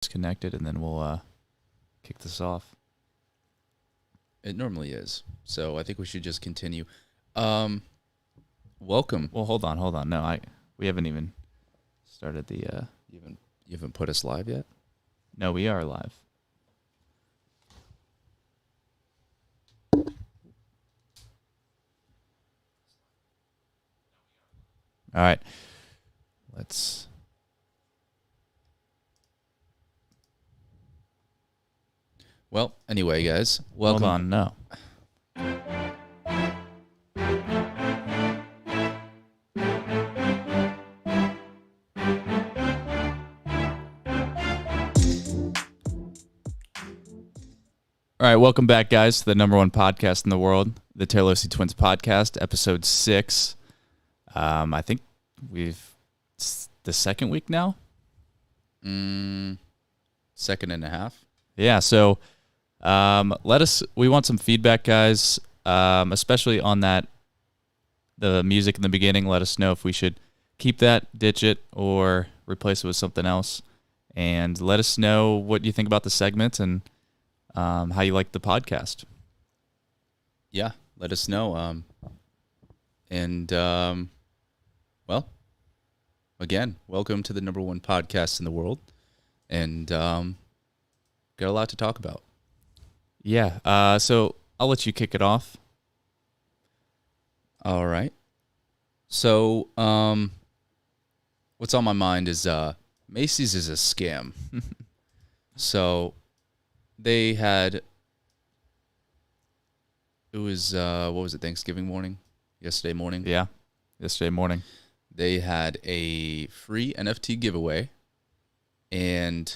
disconnected, and then we'll kick this off. It normally is. So I think we should just continue. Welcome. Well, hold on. No, we haven't even started the. You haven't put us live yet? No, we are live. All right. Let's. Well, anyway, guys, welcome. Hold on, no. All right, welcome back, guys, to the number one podcast in the world, the Tiralosi Twins podcast, episode 6. I think it's the second week now. Second and a half. Yeah, so we want some feedback, guys, especially on the music in the beginning. Let us know if we should keep that, ditch it, or replace it with something else. And let us know what you think about the segment and how you like the podcast. Yeah, let us know. Well, again, welcome to the number one podcast in the world. And got a lot to talk about. Yeah, so I'll let you kick it off. All right. So, what's on my mind is Macys is a scam. So, they had, it was, what was it, Thanksgiving morning? Yesterday morning? Yeah, yesterday morning. They had a free NFT giveaway. And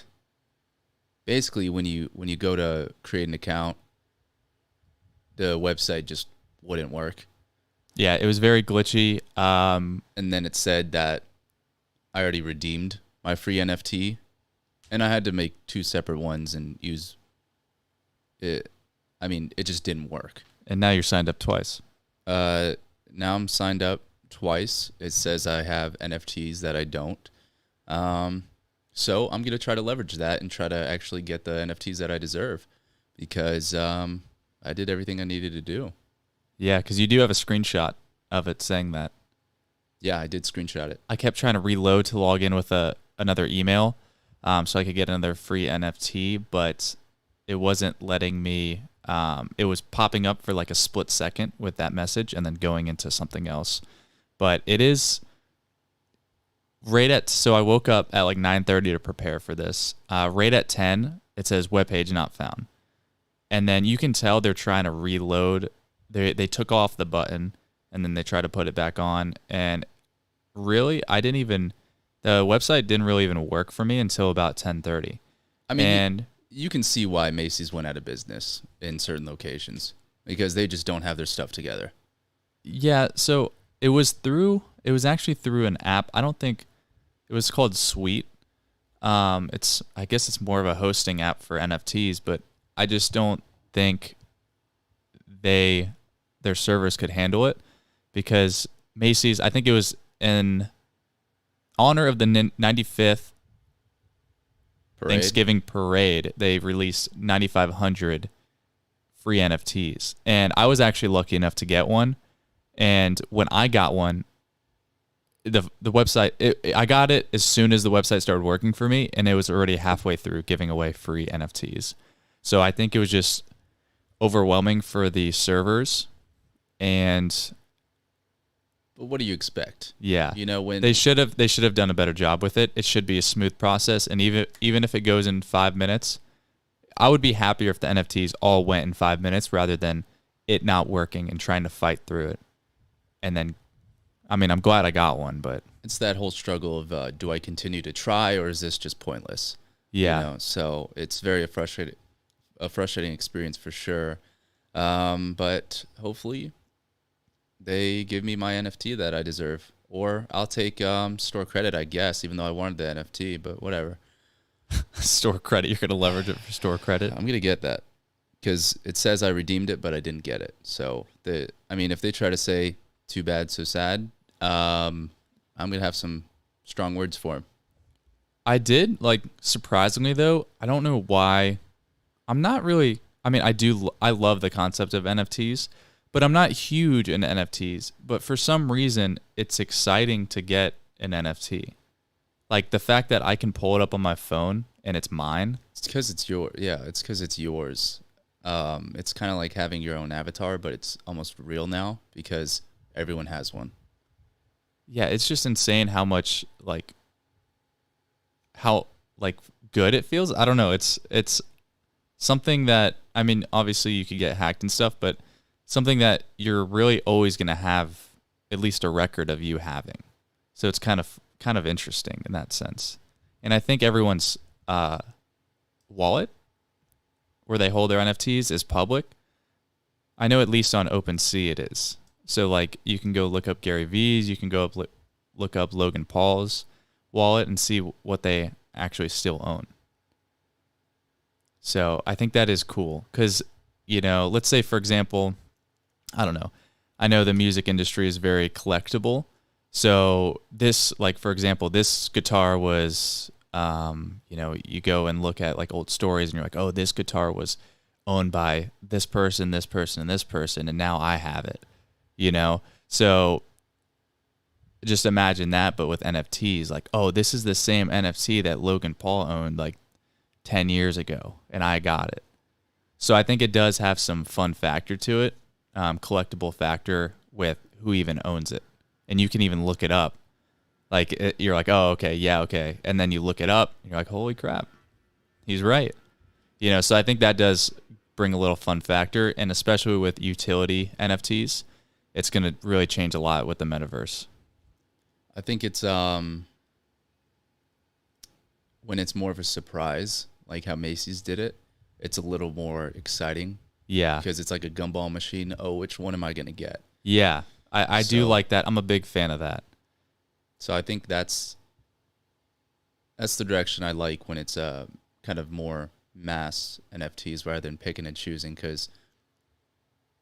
basically, when you go to create an account, the website just wouldn't work. Yeah, it was very glitchy. And then it said that I already redeemed my free NFT, and I had to make 2 separate ones and use it. I mean, it just didn't work. And now you're signed up twice. Now I'm signed up twice. It says I have NFTs that I don't. So I'm going to try to leverage that and try to actually get the NFTs that I deserve because I did everything I needed to do. Yeah, because you do have a screenshot of it saying that. Yeah, I did screenshot it. I kept trying to reload to log in with another email so I could get another free NFT, but it wasn't letting me. It was popping up for like a split second with that message and then going into something else. But it is... So I woke up at like 9:30 to prepare for this. Right at 10, it says webpage not found. And then you can tell they're trying to reload. They took off the button and then they tried to put it back on. And really, the website didn't really even work for me until about 10:30. I mean, you can see why Macys went out of business in certain locations because they just don't have their stuff together. Yeah, so it was actually through an app. I don't think it was called Suite. I guess it's more of a hosting app for NFTs, but I just don't think their servers could handle it because Macys, I think it was in honor of the 95th Thanksgiving parade, they released 9,500 free NFTs. And I was actually lucky enough to get one. And when I got one, the website, I got it as soon as the website started working for me, and it was already halfway through giving away free NFTs. So I think it was just overwhelming for the servers. And but what do you expect? Yeah, when they should have done a better job with it. It should be a smooth process, and even if it goes in 5 minutes, I would be happier if the NFTs all went in 5 minutes rather than it not working and trying to fight through it. And then, I mean, I'm glad I got one, but it's that whole struggle of do I continue to try or is this just pointless? Yeah. So it's a frustrating experience for sure. But hopefully they give me my NFT that I deserve, or I'll take store credit, I guess, even though I wanted the NFT, but whatever. Store credit, you're going to leverage it for store credit? I'm going to get that because it says I redeemed it, but I didn't get it. So, if they try to say too bad, so sad, I'm going to have some strong words for him. I did, like, surprisingly though. I don't know why. I'm not really. I mean, I love the concept of NFTs, but I'm not huge into NFTs. But for some reason, it's exciting to get an NFT. Like the fact that I can pull it up on my phone and it's mine. It's because it's your yeah. It's because it's yours. It's kind of like having your own avatar, but it's almost real now because everyone has one. Yeah, it's just insane how much how like good it feels. I don't know. It's something that, I mean, obviously you could get hacked and stuff, but something that you're really always going to have at least a record of you having. So it's kind of interesting in that sense. And I think everyone's wallet where they hold their NFTs is public. I know at least on OpenSea it is. So like you can go look up Gary V's, you can go up look up Logan Paul's wallet and see what they actually still own. So I think that is cool because, you know, let's say, for example, I don't know. I know the music industry is very collectible. So this, like, for example, this guitar was, you know, you go and look at like old stories and you're like, oh, this guitar was owned by this person, this person, and this person, and now I have it, you know? So just imagine that, but with NFTs, like, oh, this is the same NFT that Logan Paul owned like 10 years ago, and I got it. So I think it does have some fun factor to it, collectible factor with who even owns it. And you can even look it up. Like, you're like, oh, okay, yeah, okay. And then you look it up, and you're like, holy crap, he's right. You know, so I think that does bring a little fun factor, and especially with utility NFTs, it's going to really change a lot with the metaverse. I think it's when it's more of a surprise, like how Macys did it, it's a little more exciting. Yeah. Because it's like a gumball machine. Oh, which one am I going to get? Yeah. I do like that. I'm a big fan of that. So I think that's the direction I like when it's kind of more mass NFTs rather than picking and choosing, because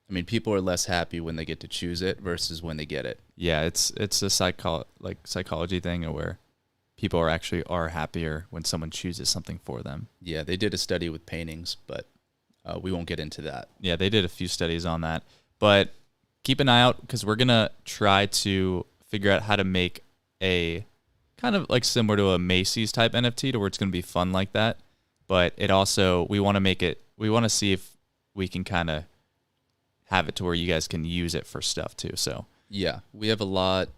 I mean, people are less happy when they get to choose it versus when they get it. Yeah, it's a psychology thing where people are happier when someone chooses something for them. Yeah, they did a study with paintings, but we won't get into that. Yeah, they did a few studies on that. But keep an eye out because we're going to try to figure out how to make a kind of like similar to a Macys type NFT to where it's going to be fun like that. But it also, we want to see if we can kind of have it to where you guys can use it for stuff too. So yeah, we have a lot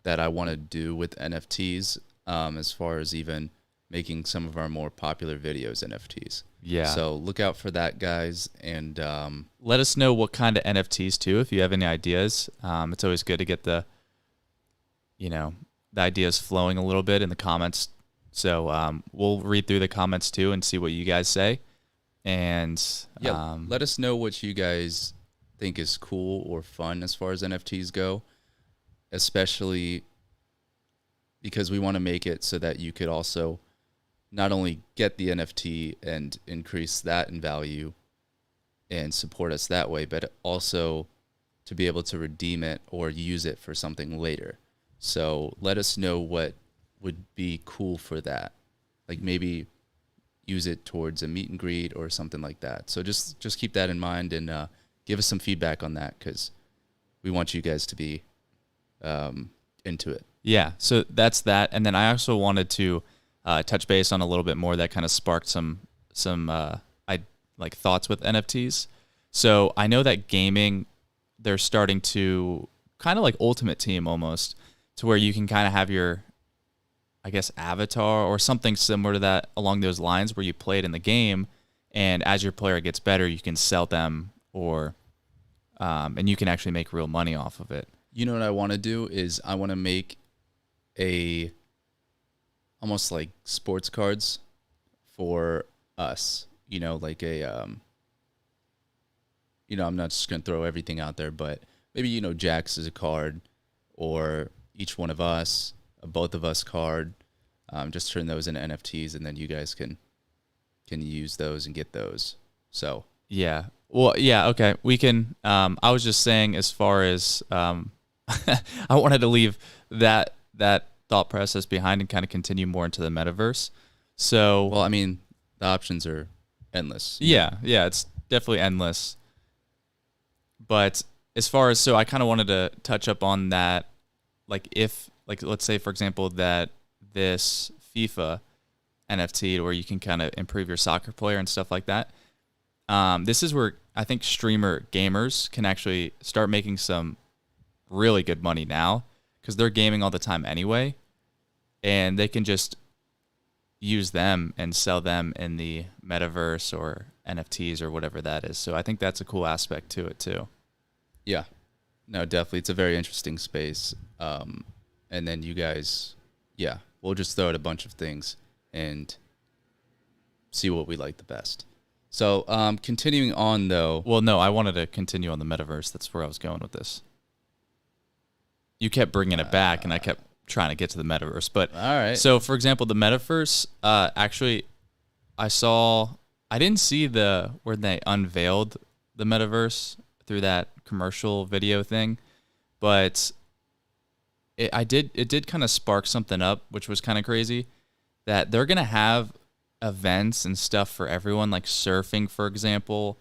that I want to do with NFTs, as far as even making some of our more popular videos NFTs. Yeah. So look out for that, guys, and let us know what kind of NFTs too if you have any ideas. It's always good to get the ideas flowing a little bit in the comments. So we'll read through the comments too and see what you guys say. And let us know what you guys think is cool or fun as far as NFTs go, especially because we want to make it so that you could also not only get the NFT and increase that in value and support us that way, but also to be able to redeem it or use it for something later. So let us know what would be cool for that. Like maybe use it towards a meet and greet or something like that. So just keep that in mind and give us some feedback on that because we want you guys to be into it. Yeah, so that's that. And then I also wanted to touch base on a little bit more that kind of sparked some thoughts with NFTs. So I know that gaming, they're starting to kind of like Ultimate Team almost, to where you can kind of have your, I guess, avatar or something similar to that along those lines where you play it in the game, and as your player gets better, you can sell them or and you can actually make real money off of it. You know what I want to do is I want to make almost like sports cards for us, like I'm not just going to throw everything out there, but maybe, Jax is a card or each one of us, a both of us card, just turn those into NFTs and then you guys can use those and get those. So, yeah. Well, yeah. Okay. We can, I was just saying as far as, I wanted to leave that thought process behind and kind of continue more into the metaverse. So, Well, I mean, the options are endless. yeah, it's definitely endless. But as far as, so I kind of wanted to touch up on that, like if, like let's say for example that this FIFA NFT where you can kind of improve your soccer player and stuff like that. This is where I think streamer gamers can actually start making some really good money now because they're gaming all the time anyway, and they can just use them and sell them in the metaverse or NFTs or whatever that is. So I think that's a cool aspect to it too. Yeah. No, definitely. It's a very interesting space. And then you guys, yeah, we'll just throw out a bunch of things and see what we like the best. So continuing on, though. Well, no, I wanted to continue on the metaverse. That's where I was going with this. You kept bringing it back, and I kept trying to get to the metaverse. But all right. So, for example, the metaverse, actually, I didn't see where they unveiled the metaverse through that commercial video thing, but it did kind of spark something up, which was kind of crazy, that they're going to have events and stuff for everyone, like surfing, for example.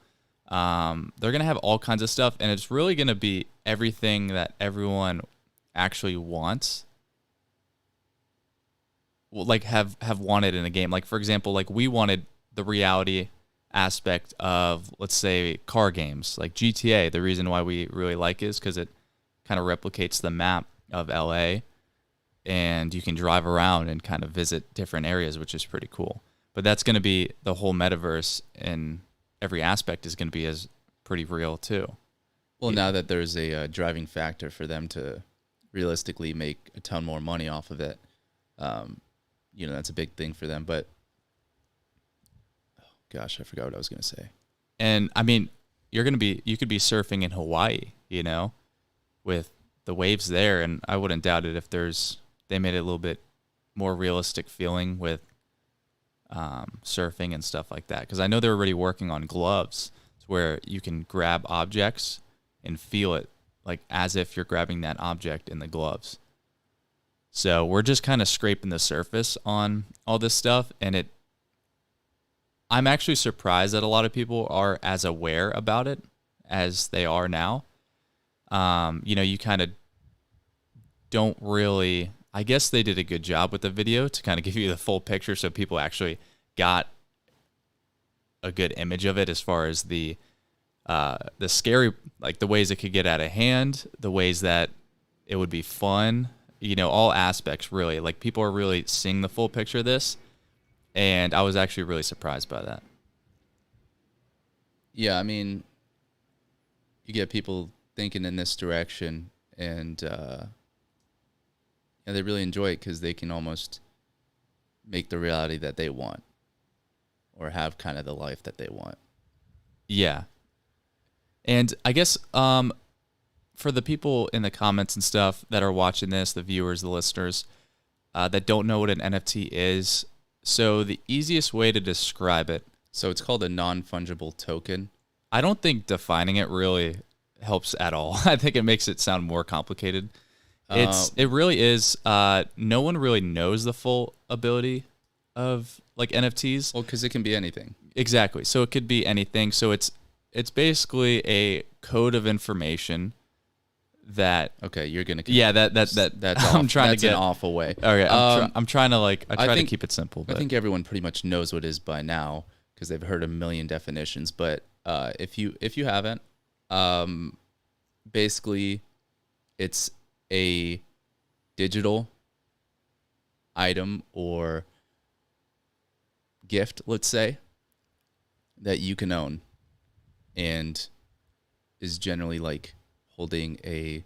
They're going to have all kinds of stuff, and it's really going to be everything that everyone actually wants. Well, like have wanted in a game. Like, for example, like we wanted the reality aspect of, let's say, car games. Like GTA, the reason why we really like it is because it kind of replicates the map of LA, and you can drive around and kind of visit different areas, which is pretty cool. But that's going to be the whole metaverse, and every aspect is going to be as pretty real too. Well, now that there's a driving factor for them to realistically make a ton more money off of it, that's a big thing for them. But, oh gosh, I forgot what I was going to say. And I mean, you could be surfing in Hawaii, with the waves there, and I wouldn't doubt it if they made it a little bit more realistic feeling with surfing and stuff like that. Because I know they're already working on gloves where you can grab objects and feel it like as if you're grabbing that object in the gloves. So we're just kind of scraping the surface on all this stuff, and I'm actually surprised that a lot of people are as aware about it as they are now. You kind of don't really, I guess they did a good job with the video to kind of give you the full picture so people actually got a good image of it as far as the scary, like the ways it could get out of hand, the ways that it would be fun, all aspects really. Like people are really seeing the full picture of this, and I was actually really surprised by that. Yeah, I mean, you get people thinking in this direction, and they really enjoy it because they can almost make the reality that they want or have kind of the life that they want. Yeah. And I guess for the people in the comments and stuff that are watching this, the viewers, the listeners, that don't know what an NFT is, so the easiest way to describe it. So it's called a non-fungible token. I don't think defining it really helps at all. I think it makes it sound more complicated. It really is. No one really knows the full ability of like NFTs. Well, because it can be anything. Exactly. So it could be anything. So it's basically a code of information that. Okay, you're gonna. Yeah, that's. I'm trying that's to get an awful way. Okay, I'm trying to I try to keep it simple. But I think everyone pretty much knows what it is by now because they've heard a million definitions. But if you haven't, basically, it's a digital item or gift, let's say, that you can own and is generally like holding a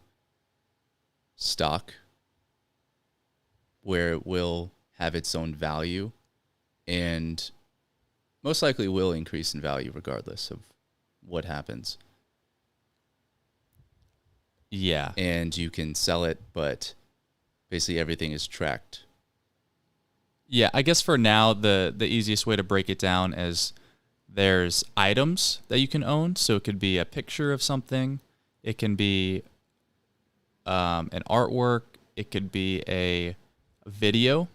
stock where it will have its own value and most likely will increase in value regardless of what happens. Yeah. And you can sell it, but basically everything is tracked. Yeah, I guess for now, the easiest way to break it down is there's items that you can own. So it could be a picture of something. It can be an artwork. It could be a video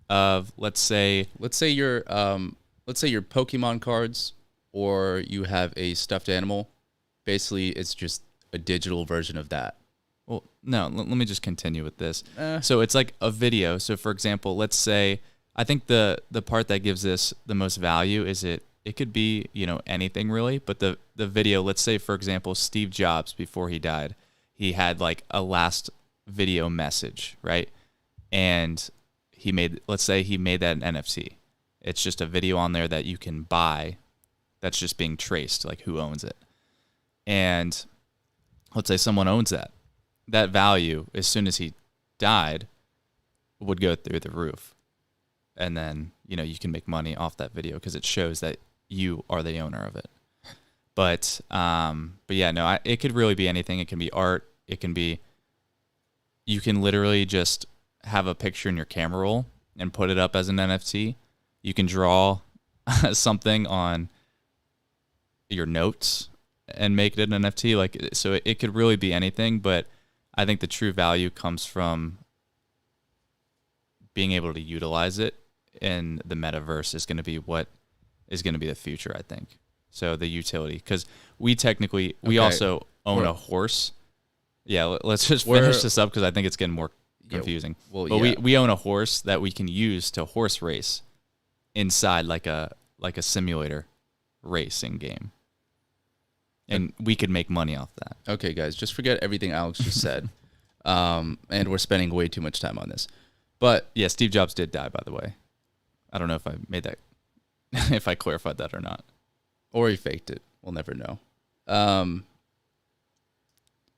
of, let's say your Pokemon cards, or you have a stuffed animal. Basically, it's just a digital version of that. well, no, let me just continue with this. So it's like a video. So for example, let's say, I think the part that gives this the most value is it could be, anything really, but the video, let's say for example, Steve Jobs, before he died, he had like a last video message, right? And let's say he made that an NFT. It's just a video on there that you can buy that's just being traced, like who owns it. And let's say someone owns that. That value, as soon as he died, would go through the roof. And then, you can make money off that video because it shows that you are the owner of it. But yeah, no, it could really be anything. It can be art. It can be, you can literally just have a picture in your camera roll and put it up as an NFT. You can draw something on your notes and make it an NFT. Like, so it could really be anything, but I think the true value comes from being able to utilize it, and the metaverse is going to be what is going to be the future, I think. So the utility, because we also own a horse. Yeah, let's just finish this up because I think it's getting more confusing. We own a horse that we can use to horse race inside like a simulator racing game. And we could make money off that. Okay, guys, just forget everything Alex just said. And we're spending way too much time on this. But yeah, Steve Jobs did die, by the way. I don't know if I made that, if I clarified that or not. Or he faked it. We'll never know.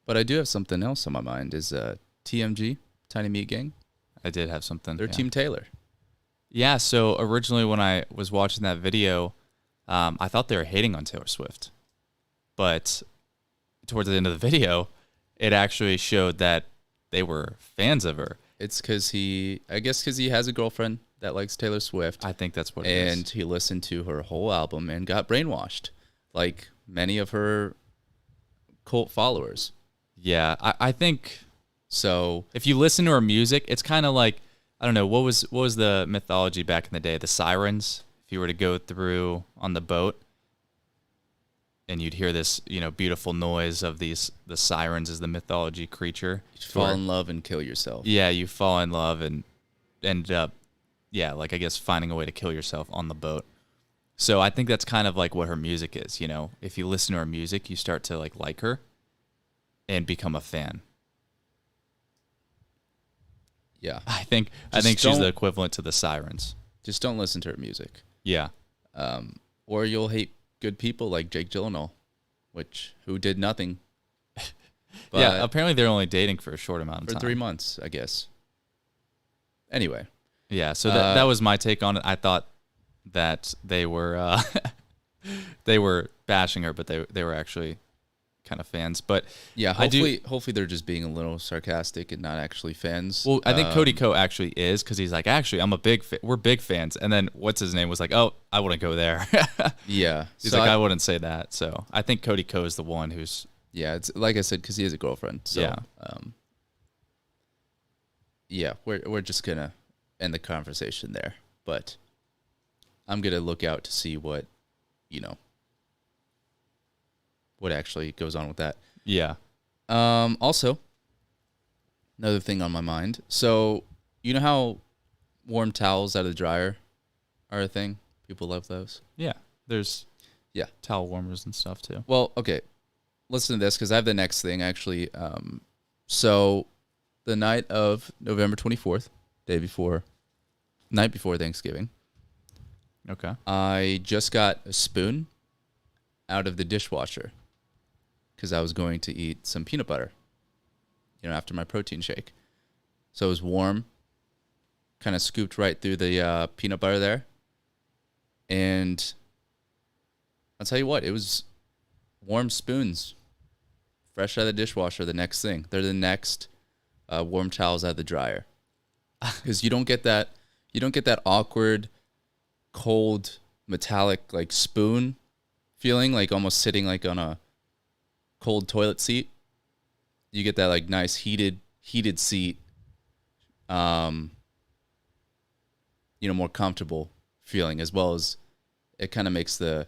But I do have something else on my mind. Is TMG, Tiny Meat Gang. I did have something. They're Team Taylor. Yeah, so originally when I was watching that video, I thought they were hating on Taylor Swift. But towards the end of the video, it actually showed that they were fans of her. It's because he has a girlfriend that likes Taylor Swift. I think that's what it is. And he listened to her whole album and got brainwashed, like many of her cult followers. Yeah, I think so. If you listen to her music, it's kind of like, I don't know, what was the mythology back in the day? The sirens. If you were to go through on the boat, and you'd hear this, beautiful noise of the sirens as the mythology creature. You fall in love and kill yourself. Yeah, you fall in love and end up, I guess finding a way to kill yourself on the boat. So I think that's kind of like what her music is. If you listen to her music, you start to like her and become a fan. Yeah, I think she's the equivalent to the sirens. Just don't listen to her music. Yeah, or you'll hate good people like Jake Gyllenhaal, who did nothing. But yeah, apparently they're only dating for a short amount of time. For 3 months, I guess. Anyway. Yeah, so that was my take on it. I thought that they were they were bashing her, but they were actually kind of fans. But yeah, hopefully they're just being a little sarcastic and not actually fans. Well, I think Cody Ko actually is, because he's like, actually, we're big fans. And then what's his name was like, oh, I wouldn't go there. Yeah, he's like, I wouldn't say that. So I think Cody Ko is the one who's. Yeah, it's like I said, because he has a girlfriend. So, yeah. We're just gonna end the conversation there. But I'm gonna look out to see what actually goes on with that. Yeah. Also, another thing on my mind. So, you know how warm towels out of the dryer are a thing? People love those. Yeah. There's towel warmers and stuff too. Well, okay. Listen to this, because I have the next thing actually. So the night of November 24th, night before Thanksgiving. Okay. I just got a spoon out of the dishwasher because I was going to eat some peanut butter, after my protein shake. So it was warm, kind of scooped right through the peanut butter there. And I'll tell you what, it was warm spoons, fresh out of the dishwasher, the next thing. They're the next warm towels out of the dryer. Because you don't get that awkward, cold, metallic, like spoon feeling, like almost sitting like on a cold toilet seat. You get that like nice heated seat, more comfortable feeling, as well as it kind of makes the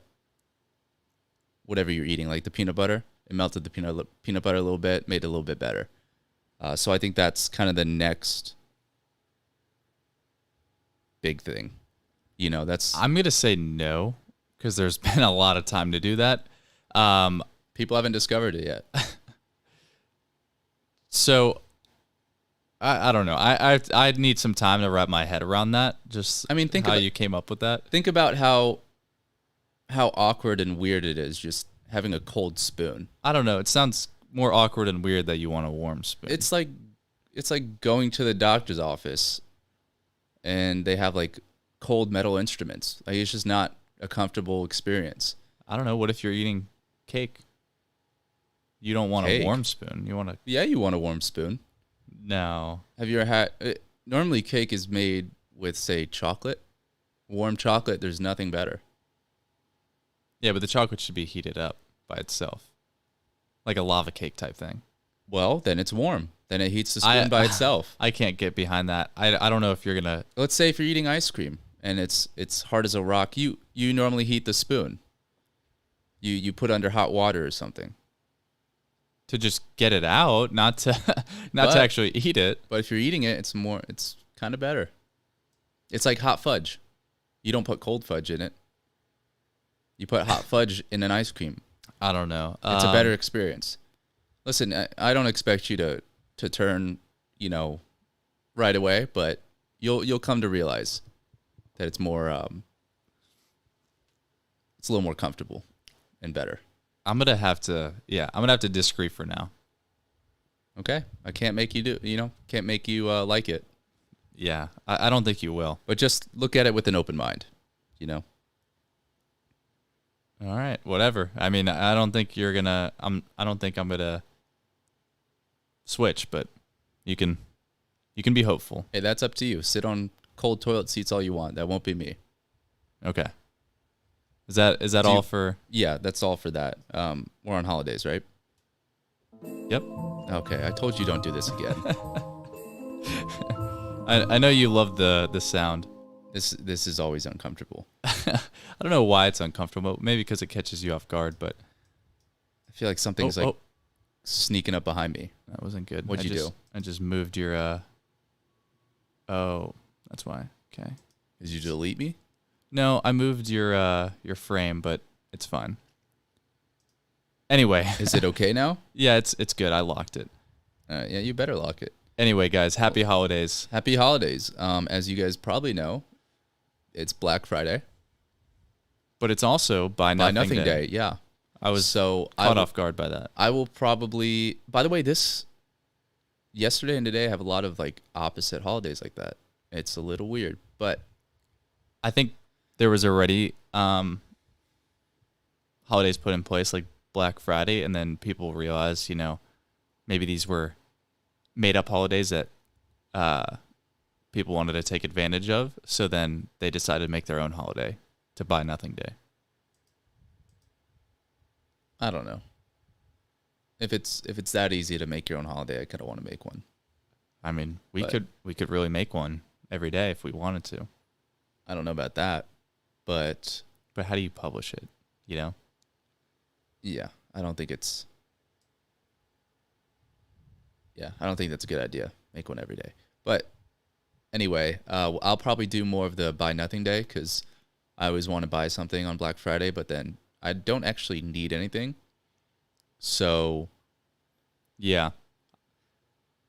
whatever you're eating, like the peanut butter, it melted the peanut butter a little bit, made it a little bit better. So I think that's kind of the next big thing. That's I'm gonna say no because there's been a lot of time to do that. People haven't discovered it yet. So I don't know. I'd need some time to wrap my head around that. Just Think how about, you came up with that. Think about how awkward and weird it is just having a cold spoon. I don't know. It sounds more awkward and weird that you want a warm spoon. It's like going to the doctor's office and they have like cold metal instruments. Like, it's just not a comfortable experience. I don't know. What if you're eating cake? You don't want a warm spoon. You want Yeah, you want a warm spoon. No. Have you ever had? Normally, cake is made with, say, chocolate. Warm chocolate. There's nothing better. Yeah, but the chocolate should be heated up by itself, like a lava cake type thing. Well, then it's warm. Then it heats the spoon by itself. I can't get behind that. I don't know if you're gonna. Let's say if you're eating ice cream and it's hard as a rock, you normally heat the spoon. You put under hot water or something. To just get it out, not to actually eat it. But if you're eating it, it's kind of better. It's like hot fudge. You don't put cold fudge in it. You put hot fudge in an ice cream. I don't know. It's a better experience. Listen, I don't expect you to turn, right away, but you'll come to realize that it's more it's a little more comfortable and better. I'm gonna have to disagree for now. Okay, I can't make you can't make you like it. Yeah, I don't think you will. But just look at it with an open mind, All right, whatever. I mean, I don't think you're gonna. I don't think I'm gonna switch, but you can be hopeful. Hey, that's up to you. Sit on cold toilet seats all you want. That won't be me. Okay. Is that all for? Yeah, that's all for that. We're on holidays, right? Yep. Okay, I told you don't do this again. I know you love the sound. This is always uncomfortable. I don't know why it's uncomfortable. Maybe because it catches you off guard, but I feel like something's sneaking up behind me. That wasn't good. What'd you do? I just moved your. Oh, that's why. Okay. Did you delete me? No, I moved your frame, but it's fine. Anyway, is it okay now? Yeah, it's good. I locked it. Yeah, you better lock it. Anyway, guys, happy holidays. Happy holidays. As you guys probably know, it's Black Friday. But it's also Buy Nothing Day. Yeah. I was caught off guard by that. I will probably, by the way, yesterday and today I have a lot of like opposite holidays like that. It's a little weird, but I think there was already holidays put in place like Black Friday, and then people realized, maybe these were made up holidays that people wanted to take advantage of. So then they decided to make their own holiday to Buy Nothing Day. I don't know. If it's that easy to make your own holiday, I kind of want to make one. I mean, we could really make one every day if we wanted to. I don't know about that, but how do you publish it? Yeah, I don't think that's a good idea. Make one every day. But anyway, I'll probably do more of the Buy Nothing Day because I always want to buy something on Black Friday, but then I don't actually need anything. So, yeah.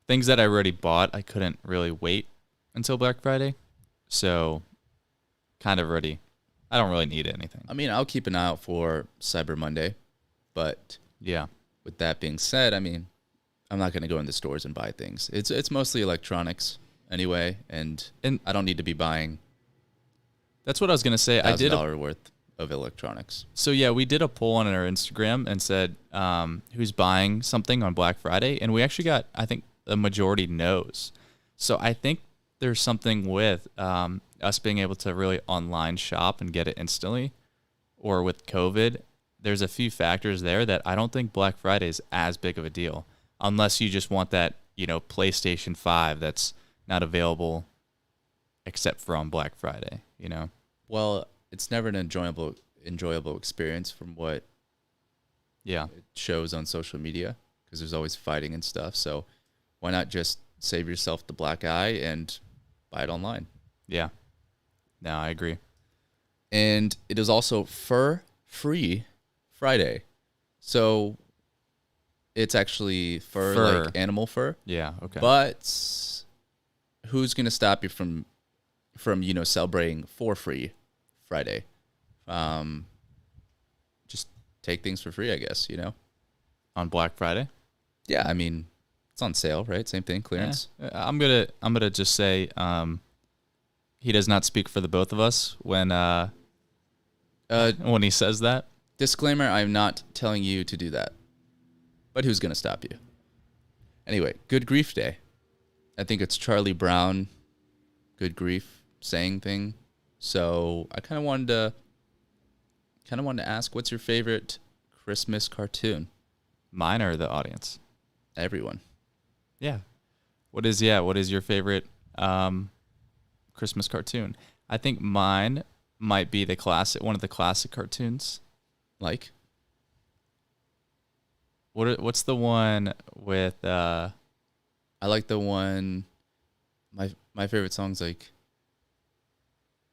Things that I already bought, I couldn't really wait until Black Friday. So, kind of ready. I don't really need anything. I mean, I'll keep an eye out for Cyber Monday. But yeah. With that being said, I mean, I'm not going to go into stores and buy things. It's mostly electronics anyway, and I don't need to be buying. That's what I was going to say. I did $1,000 worth of electronics. So yeah, we did a poll on our Instagram and said who's buying something on Black Friday, and we actually got, I think, a majority no's. So I think there's something with us being able to really online shop and get it instantly, or with COVID. There's a few factors there that I don't think Black Friday is as big of a deal, unless you just want that, PlayStation 5 that's not available except for on Black Friday, you know? Well, it's never an enjoyable experience from what Yeah. it shows on social media, because there's always fighting and stuff. So why not just save yourself the black eye and buy it online? Yeah. No, I agree. And it is also fur-free Friday. So it's actually fur, like animal fur. Yeah, okay. But who's going to stop you from celebrating for free Friday? Just take things for free, I guess, On Black Friday? Yeah, I mean, it's on sale, right? Same thing, clearance. I'm gonna just say he does not speak for the both of us when he says that. Disclaimer, I'm not telling you to do that. But who's going to stop you? Anyway, Good Grief Day. I think it's Charlie Brown, Good Grief saying thing. So I kind of wanted to ask, what's your favorite Christmas cartoon? Mine or the audience? Everyone. Yeah. What is your favorite Christmas cartoon? I think mine might be one of the classic cartoons. Like? What's the one with I like the one my favorite song's like,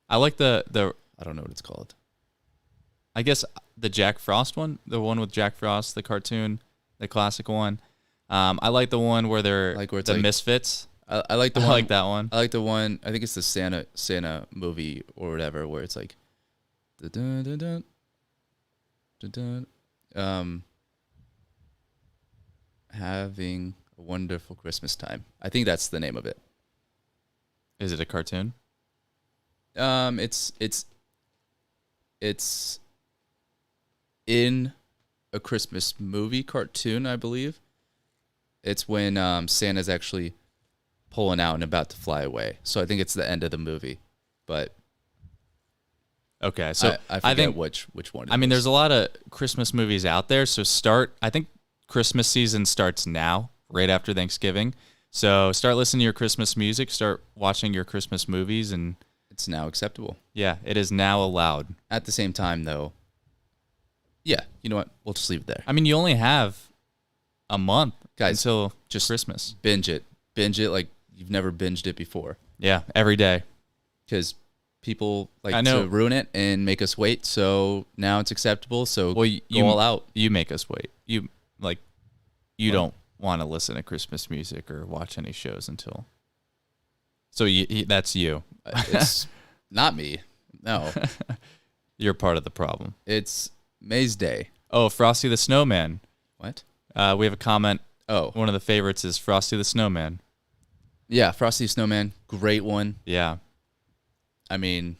I like the I don't know what it's called. I guess the Jack Frost one, the one with Jack Frost, the cartoon, the classic one. I like the one where they're like where it's the like, Misfits. I like the one. I like that one. I like the one. I think it's the Santa movie or whatever, where it's like, dun, dun, dun, dun, dun, having a wonderful Christmas time. I think that's the name of it. Is it a cartoon? It's in a Christmas movie cartoon, I believe. It's when Santa's actually pulling out and about to fly away. So I think it's the end of the movie. But okay, so I forget think which one. I mean, there's a lot of Christmas movies out there. So I think Christmas season starts now, right after Thanksgiving. So start listening to your Christmas music, start watching your Christmas movies, and it's now acceptable. Yeah, it is now allowed. At the same time, though, yeah, you know what? We'll just leave it there. I mean, you only have a month, guys, until just Christmas. Binge it like you've never binged it before. Yeah, every day. Because people like to ruin it and make us wait. So now it's acceptable. So you go all out. You make us wait. You don't want to listen to Christmas music or watch any shows until. So that's you. It's not me. No. You're part of the problem. It's Mays Day. Oh, Frosty the Snowman. What? We have a comment. Oh. One of the favorites is Frosty the Snowman. Yeah, Frosty the Snowman. Great one. Yeah. I mean,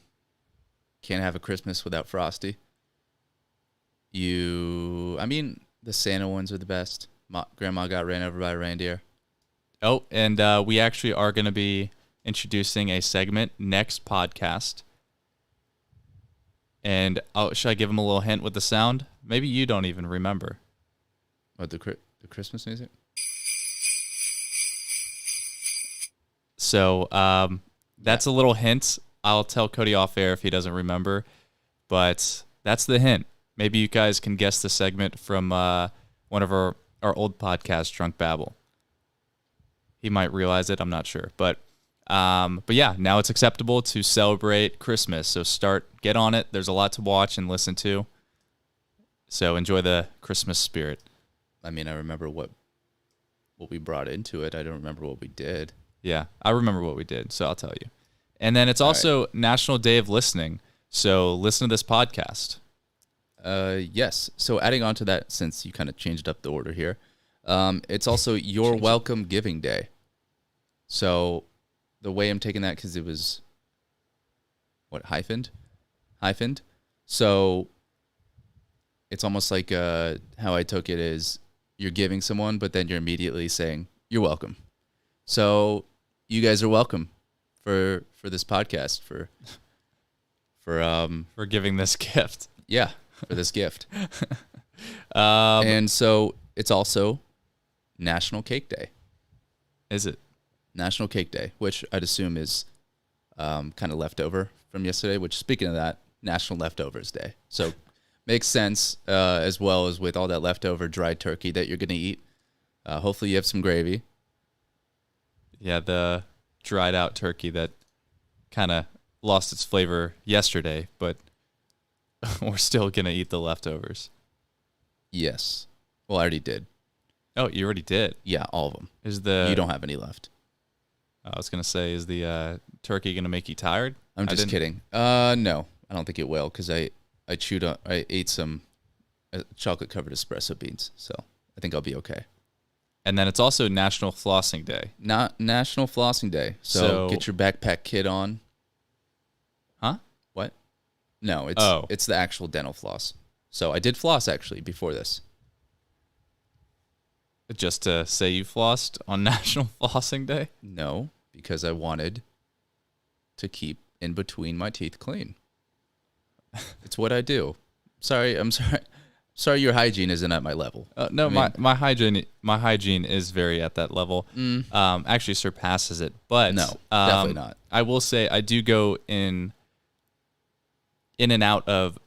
can't have a Christmas without Frosty. The Santa ones are the best. Grandma got ran over by a reindeer. Oh, and we actually are going to be introducing a segment next podcast. And should I give them a little hint with the sound? Maybe you don't even remember. What, the Christmas music? So that's a little hint. I'll tell Cody off air if he doesn't remember. But that's the hint. Maybe you guys can guess the segment from one of our old podcasts, Drunk Babble. He might realize it. I'm not sure. But yeah, now it's acceptable to celebrate Christmas. So get on it. There's a lot to watch and listen to. So enjoy the Christmas spirit. I mean, I remember what we brought into it. I don't remember what we did. Yeah, I remember what we did, so I'll tell you. And then it's also National Day of Listening. So listen to this podcast. Yes. So adding on to that, since you kind of changed up the order here, it's also Your Welcome Giving Day. So the way I'm taking that, because it was, hyphened? So it's almost like how I took it is you're giving someone, but then you're immediately saying, you're welcome. So you guys are welcome for this podcast, for giving this gift. Yeah, for this gift. And so it's also National Cake Day. Is it? National Cake Day, which I'd assume is kind of leftover from yesterday, which, speaking of that, National Leftovers Day. So makes sense, as well as with all that leftover dried turkey that you're going to eat. Hopefully you have some gravy. Yeah, the dried out turkey that kind of lost its flavor yesterday, but we're still going to eat the leftovers. Yes. Well, I already did. Oh, you already did? Yeah, all of them. You don't have any left. I was going to say, is the turkey going to make you tired? I'm just kidding. No, I don't think it will, because I ate some chocolate covered espresso beans, so I think I'll be okay. And then it's also National Flossing Day. Not National Flossing Day. So get your backpack kit on. Huh? What? No, it's the actual dental floss. So I did floss actually before this. Just to say you flossed on National Flossing Day? No, because I wanted to keep in between my teeth clean. It's what I do. I'm sorry your hygiene isn't at my level. No, my hygiene is very at that level. Actually surpasses it. But no, definitely not. I will say I do go in and out of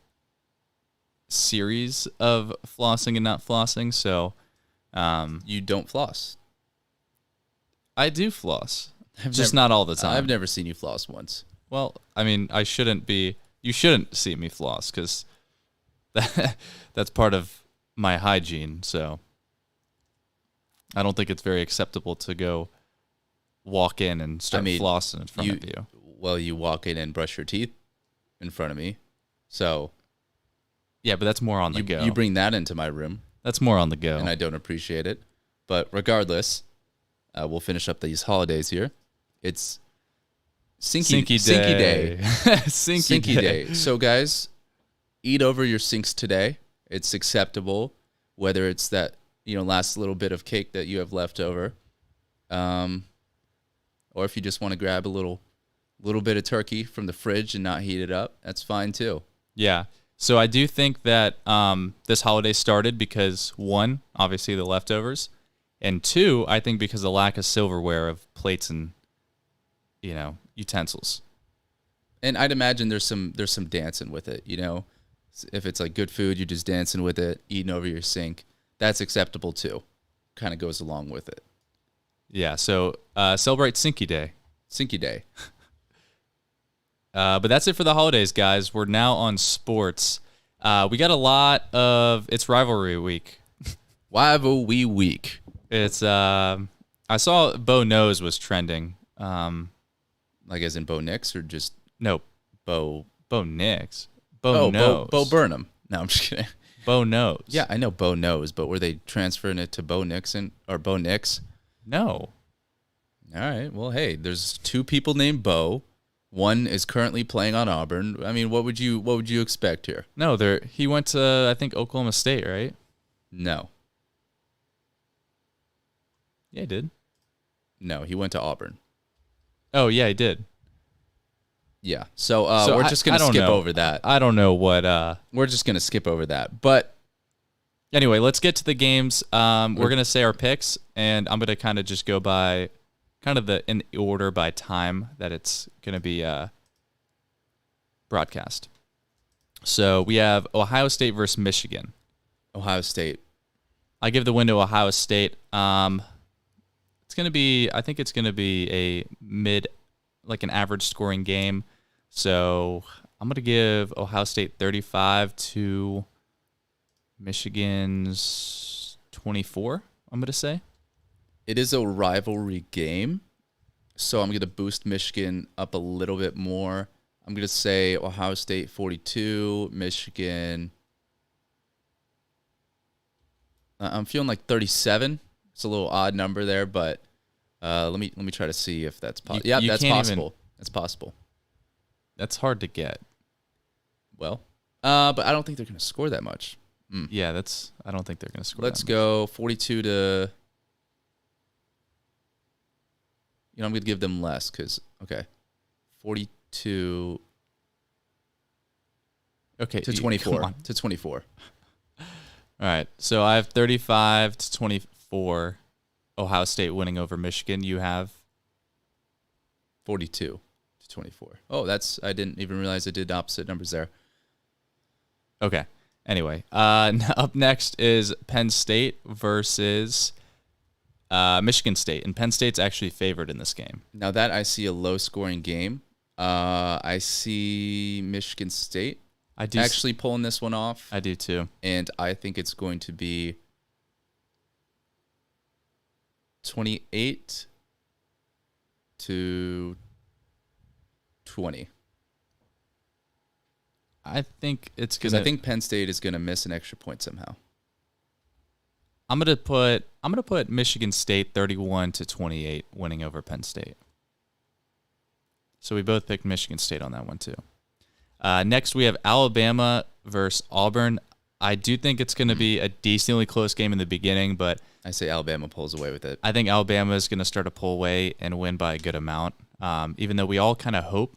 series of flossing and not flossing, so you don't floss. I do floss. Not all the time. I've never seen you floss once. Well, I mean, you shouldn't see me floss, because that's part of my hygiene, so I don't think it's very acceptable to go walk in and start flossing in front of you. Well, you walk in and brush your teeth in front of me, so... Yeah, but that's more on the go. You bring that into my room. That's more on the go. And I don't appreciate it. But regardless, we'll finish up these holidays here. It's Sinky Day. Sinky Day. So, guys, eat over your sinks today. It's acceptable, whether it's that last little bit of cake that you have left over, or if you just want to grab a little bit of turkey from the fridge and not heat it up, that's fine too. Yeah. So I do think that this holiday started because, one, obviously the leftovers, and two, I think because of the lack of silverware of plates and utensils. And I'd imagine there's some dancing with it, If it's like good food, you're just dancing with it, eating over your sink. That's acceptable too. Kind of goes along with it. Yeah, so celebrate Sinky Day. Sinky Day. But that's it for the holidays, guys. We're now on sports. We got a lot of... It's rivalry week. Rivalry week. It's... I saw Bo Knows was trending. Like as in Bo Nix or just... No. Bo Nix. Bo Knows. Bo Burnham. No, I'm just kidding. Bo Knows. Yeah, I know Bo Knows, but were they transferring it to Bo Nixon or Bo Nix? No. All right. Well, hey, there's two people named Bo. One is currently playing on Auburn. I mean, what would you expect here? No, he went to, I think, Oklahoma State, right? No. Yeah, he did. No, he went to Auburn. Oh, yeah, he did. Yeah. So we're just going to skip over that. I don't know what... We're just going to skip over that. But anyway, let's get to the games. We're going to say our picks, and I'm going to kind of just go by kind of in the order by time that it's going to be broadcast. So we have Ohio State versus Michigan. Ohio State. I give the win to Ohio State. It's going to be... I think it's going to be a an average scoring game. So I'm going to give Ohio State 35 to Michigan's 24, I'm going to say. It is a rivalry game, so I'm going to boost Michigan up a little bit more. I'm going to say Ohio State 42, Michigan... I'm feeling like 37. It's a little odd number there, but let me try to see if that's possible. Yeah, that's possible. That's possible. That's hard to get. Well, but I don't think they're going to score that much. Yeah, I don't think they're going to score. Let's go 42 to... I'm going to give them less because, 42 to 24. To 24. All right, so I have 35 to 24, Ohio State winning over Michigan. You have 42 24. Oh, I didn't even realize I did opposite numbers there. Okay. Anyway, up next is Penn State versus Michigan State, and Penn State's actually favored in this game. Now that I see a low-scoring game, I see Michigan State actually pulling this one off. I do too. And I think it's going to be 28 to 20. I think it's because I think Penn State is going to miss an extra point somehow. I'm gonna put Michigan State 31-28 winning over Penn State. So we both picked Michigan State on that one too. Next we have Alabama versus Auburn. I do think it's going to be a decently close game in the beginning, but I say Alabama pulls away with it. I think Alabama is going to start to pull away and win by a good amount. Even though we all kind of hope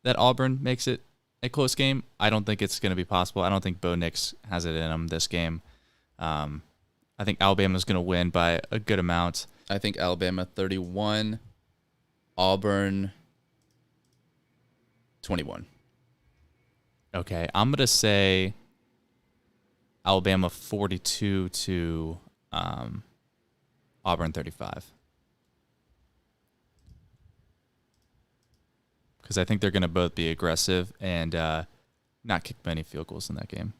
that Auburn makes it a close game, I don't think it's going to be possible. I don't think Bo Nix has it in him this game. I think Alabama is going to win by a good amount. I think Alabama 31, Auburn 21. Okay, I'm going to say Alabama 42 to Auburn 35. Because I think they're going to both be aggressive and not kick many field goals in that game.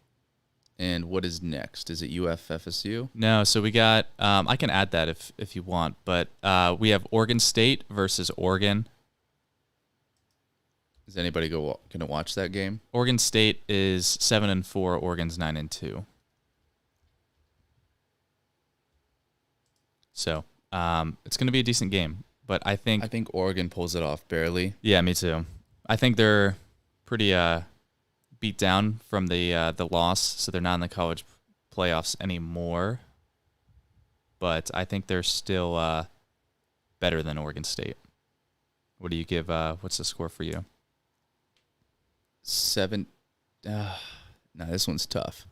And what is next? Is it UF-FSU? No, so we got, I can add that if you want, but we have Oregon State versus Oregon. Is anybody going to watch that game? Oregon State is 7-4, Oregon's 9-2. So it's going to be a decent game, but I think Oregon pulls it off barely. Yeah, me too. I think they're pretty beat down from the loss, so they're not in the college playoffs anymore. But I think they're still better than Oregon State. What do you give? What's the score for you? 7. No, this one's tough.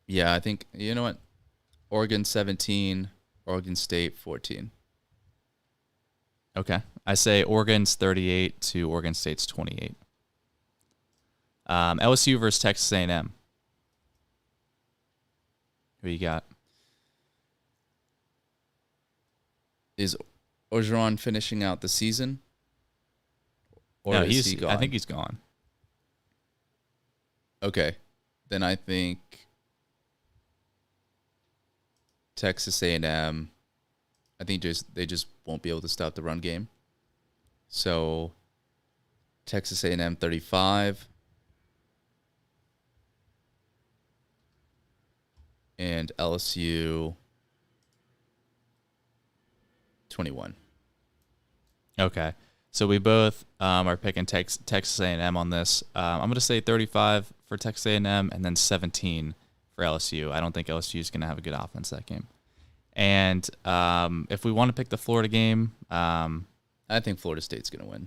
Yeah, I think, you know what? Oregon 17, Oregon State 14. Okay. I say Oregon's 38 to Oregon State's 28. LSU versus Texas A&M. Who you got? Is Orgeron finishing out the season? Or no, is he gone? I think he's gone. Okay. Then I think Texas A&M, I think they just won't be able to stop the run game. So Texas A&M 35 and LSU 21. Okay. So we both are picking Texas A&M on this. I'm going to say 35 for Texas A&M and then 17 for LSU. I don't think LSU is going to have a good offense that game. And if we want to pick the Florida game, I think Florida State's going to win.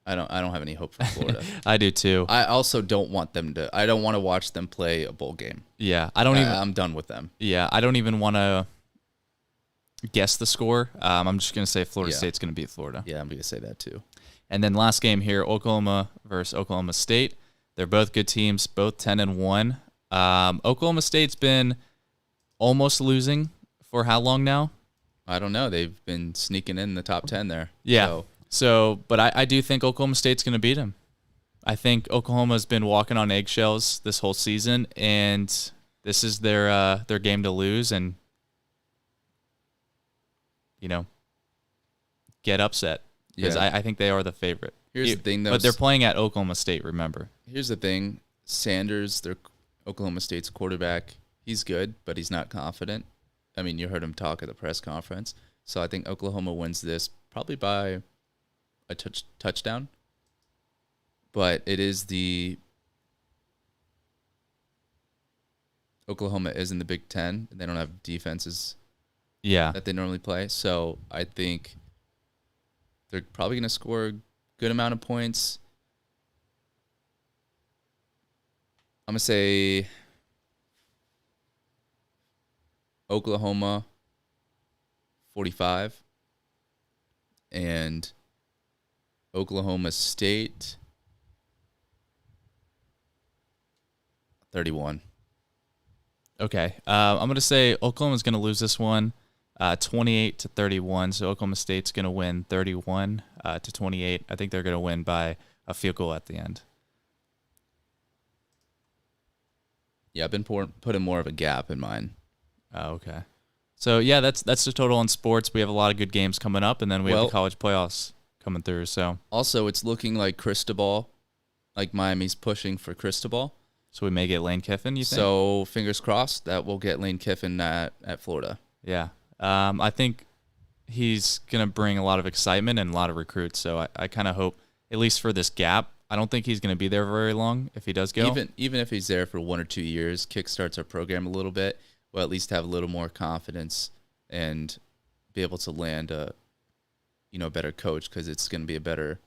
I don't have any hope for Florida. I do too. I also don't want them to. I don't want to watch them play a bowl game. Yeah, I'm done with them. Yeah, I don't even want to guess the score. I'm just going to say Florida State's going to beat Florida. Yeah, I'm going to say that too. And then last game here, Oklahoma versus Oklahoma State. They're both good teams, both 10-1. Oklahoma State's been almost losing for how long now? I don't know. They've been sneaking in the top 10 there. Yeah. But I do think Oklahoma State's going to beat them. I think Oklahoma's been walking on eggshells this whole season, and this is their game to lose and, get upset. Because I think they are the favorite. Here's the thing, though. But they're playing at Oklahoma State, remember. Here's the thing. Sanders, their Oklahoma State's quarterback, he's good, but he's not confident. I mean, you heard him talk at the press conference. So I think Oklahoma wins this probably by a touchdown. But it is Oklahoma is in the Big Ten. They don't have defenses that they normally play. So I think they're probably going to score a good amount of points. I'm going to say Oklahoma 45. And Oklahoma State, 31. Okay. I'm going to say Oklahoma's going to lose this one 28-31. So Oklahoma State's going to win 31-28. I think they're going to win by a field goal at the end. Yeah, I've been putting more of a gap in mine. Oh, okay. So, yeah, that's the total on sports. We have a lot of good games coming up, and then we have the college playoffs coming through. So also, it's looking like Cristobal, like Miami's pushing for Cristobal. So we may get Lane Kiffin, you think? So fingers crossed that we'll get Lane Kiffin at Florida. Yeah. I think he's going to bring a lot of excitement and a lot of recruits. So I kind of hope, at least for this gap, I don't think he's going to be there very long if he does go. Even if he's there for 1 or 2 years, kickstarts our program a little bit, we'll at least have a little more confidence and be able to land a better coach, because it's going to be a better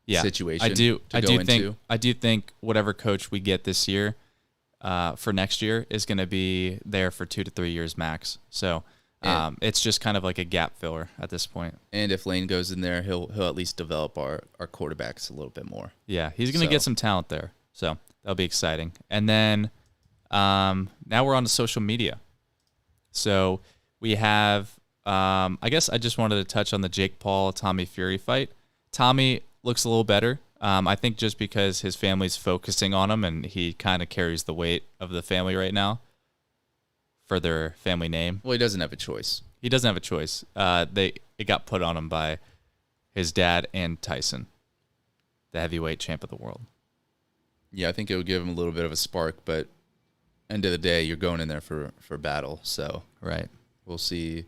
situation. I do think whatever coach we get this year for next year is going to be there for 2 to 3 years max. So it's just kind of like a gap filler at this point. And if Lane goes in there, he'll at least develop our quarterbacks a little bit more. Yeah, he's going to get some talent there. So that'll be exciting. And then now we're on to social media. So we have, I guess I just wanted to touch on the Jake Paul-Tommy Fury fight. Tommy looks a little better. I think just because his family's focusing on him and he kind of carries the weight of the family right now for their family name. Well, he doesn't have a choice. He doesn't have a choice. It got put on him by his dad and Tyson, the heavyweight champ of the world. Yeah, I think it would give him a little bit of a spark, but end of the day, you're going in there for battle. So right, we'll see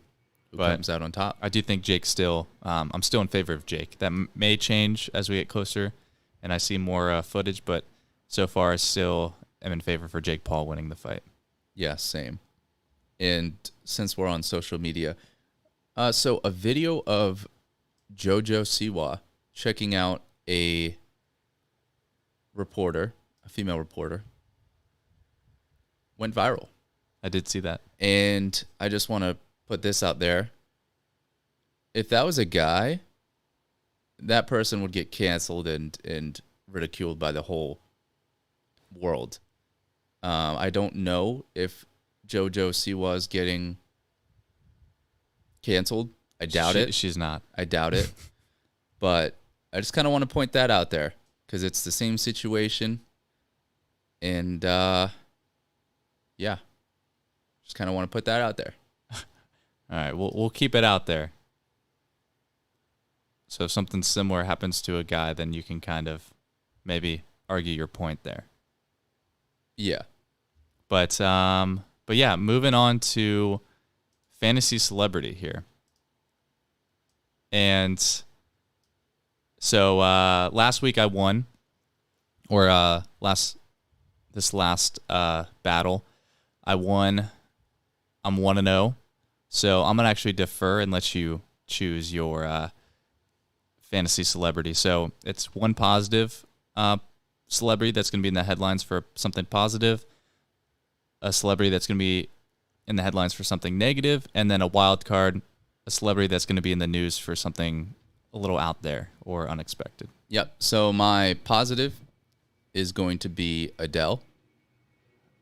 who comes out on top. I do think Jake's still. I'm still in favor of Jake. That may change as we get closer, and I see more footage. But so far, I still am in favor for Jake Paul winning the fight. Yeah, same. And since we're on social media, so a video of JoJo Siwa checking out a female reporter, went viral. I did see that. And I just want to put this out there. If that was a guy, that person would get canceled and ridiculed by the whole world. I don't know if JoJo Siwa is getting canceled. I doubt it. She's not. I doubt it. But I just kind of want to point that out there because it's the same situation. And, yeah, just kind of want to put that out there. All right, we'll keep it out there. So if something similar happens to a guy, then you can kind of maybe argue your point there. Yeah. But yeah, moving on to fantasy celebrity here. And so last week I won, or this last battle, I won. I'm 1-0. So I'm going to actually defer and let you choose your fantasy celebrity. So it's one positive celebrity that's going to be in the headlines for something positive, a celebrity that's going to be in the headlines for something negative, and then a wild card, a celebrity that's going to be in the news for something a little out there or unexpected. Yep. So my positive is going to be Adele.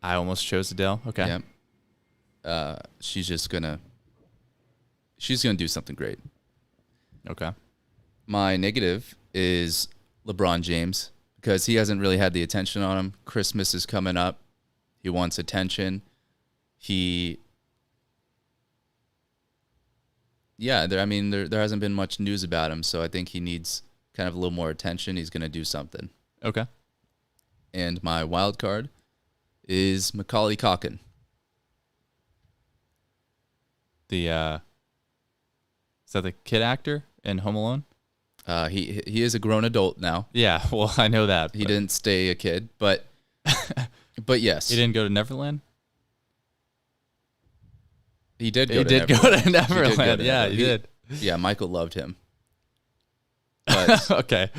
I almost chose Adele. Okay. Yep. She's going to do something great. Okay. My negative is LeBron James because he hasn't really had the attention on him. Christmas is coming up. He wants attention. There hasn't been much news about him, so I think he needs kind of a little more attention. He's going to do something. Okay. And my wild card is Macaulay Culkin. Is that the kid actor in Home Alone? He is a grown adult now. Yeah, well, I know that. He didn't stay a kid, but yes. He didn't go to Neverland? He did go to Neverland. Yeah, he did. Yeah, Michael loved him. But, okay.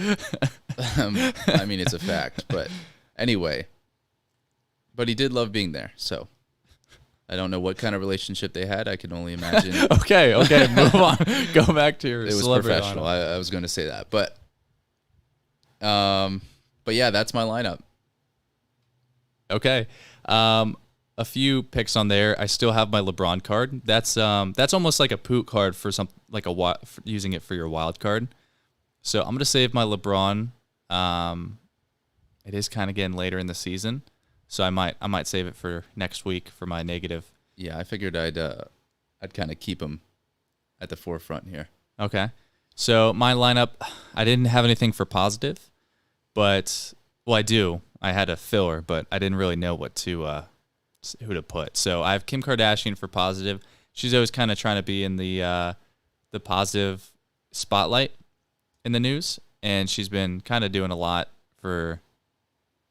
I mean, it's a fact. But anyway, but he did love being there. So I don't know what kind of relationship they had. I can only imagine. Okay, move on. Go back to your It was celebrity professional. lineup. I was going to say that, but yeah, that's my lineup. Okay. A few picks on there. I still have my LeBron card. That's almost like a poot card for some like for using it for your wild card. So I'm gonna save my LeBron. It is kind of getting later in the season, so I might save it for next week for my negative. Yeah, I figured I'd kind of keep him at the forefront here. Okay. So my lineup, I didn't have anything for positive, but well, I do. I had a filler, but I didn't really know what to who to put. So I have Kim Kardashian for positive. She's always kind of trying to be in the positive spotlight in the news, and she's been kind of doing a lot for,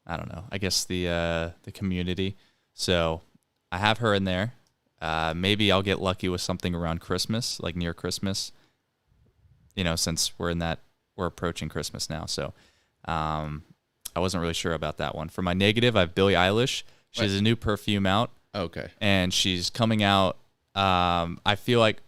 I don't know, I guess the community. So I have her in there. Maybe I'll get lucky with something around Christmas, like near Christmas. You know, since we're approaching Christmas now. So I wasn't really sure about that one. For my negative, I have Billie Eilish. She has a new perfume out. Okay. And she's coming out. I feel like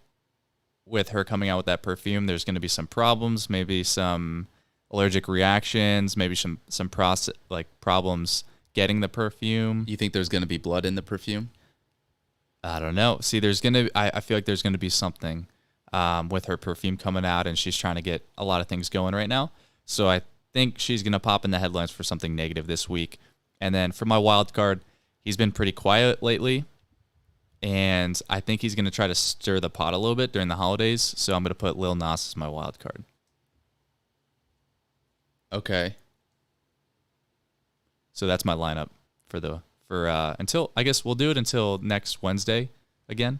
with her coming out with that perfume, there's going to be some problems, maybe some allergic reactions, maybe some problems getting the perfume. You think there's going to be blood in the perfume? I don't know. See, I feel like there's going to be something with her perfume coming out, and she's trying to get a lot of things going right now. So I think she's going to pop in the headlines for something negative this week. And then for my wild card, he's been pretty quiet lately, and I think he's going to try to stir the pot a little bit during the holidays. So I'm going to put Lil Nas as my wild card. Okay. So that's my lineup for until, I guess we'll do it until next Wednesday again,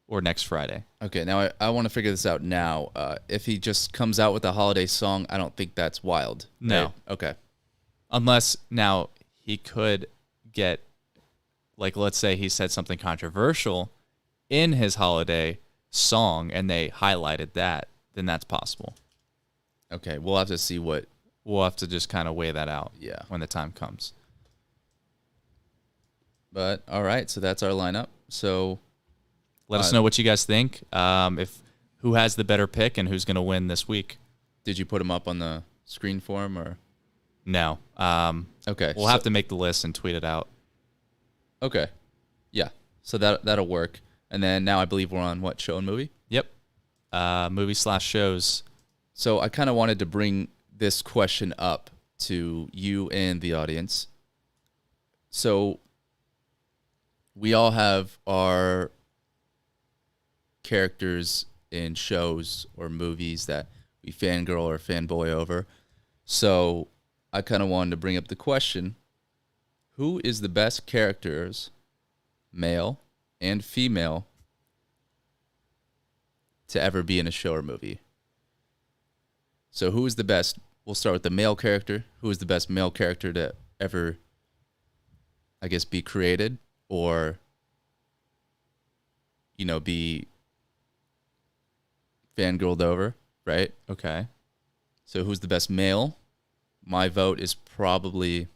or next Friday. Okay. Now I want to figure this out now. If he just comes out with a holiday song, I don't think that's wild. No. Right? Okay. Unless now he could get, like, let's say he said something controversial in his holiday song and they highlighted that, then that's possible. Okay. We'll have to see what. We'll have to just kind of weigh that out when the time comes. But all right, so that's our lineup. So let us know what you guys think. If who has the better pick and who's going to win this week. Did you put them up on the screen for him or? No. Okay. We'll have to make the list and tweet it out. Okay. Yeah. So that'll work. And then now I believe we're on what, show and movie? Yep. Movie/shows. So I kind of wanted to bring this question up to you and the audience. So we all have our characters in shows or movies that we fangirl or fanboy over. So I kind of wanted to bring up the question, who is the best characters, male and female, to ever be in a show or movie? So who is the best? We'll start with the male character. Who is the best male character to ever, I guess, be created or, be fangirled over, right? Okay. So who's the best male? My vote is probably